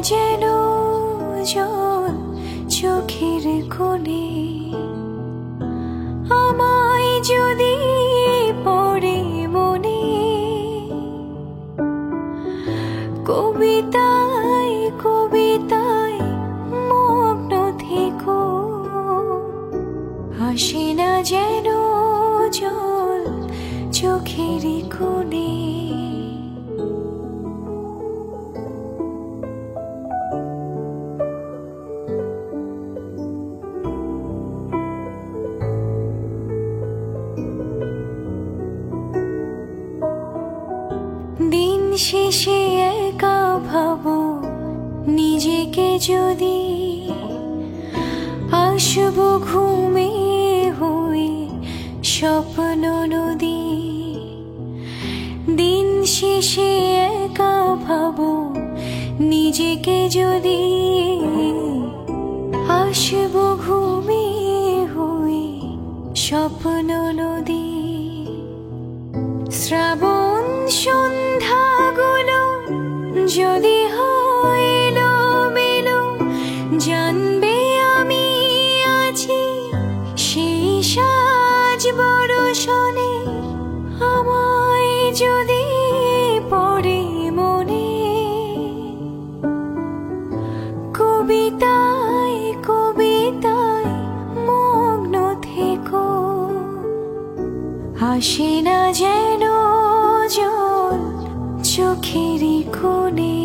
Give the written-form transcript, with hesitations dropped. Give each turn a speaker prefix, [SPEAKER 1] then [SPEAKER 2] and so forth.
[SPEAKER 1] যেন জল চোখের কোণে, আমায় যদি পড়ে মনে, কবিতায় কবিতায় মগ্ন থেকো, আসে না যেন জল চোখের কোণে। দিন শেষে একা ভাবো নিজেকে যদি, আসবো ঘুমে হয়ে স্বপ্ন নদী। দিন শেষে একা ভাবো নিজেকে যদি, আসবো ঘুমে হয়ে স্বপ্ন নদী। শ্রাবণ সন্ধ্যাগুলো যদি হয় এলোমেলো, জানবে আমি আছি সেই সাজ বরষণে। আমায় যদি পড়ে মনে, কবিতায় কবিতায় মগ্ন থেকো, আসে না যেন জল চোখের কোণে।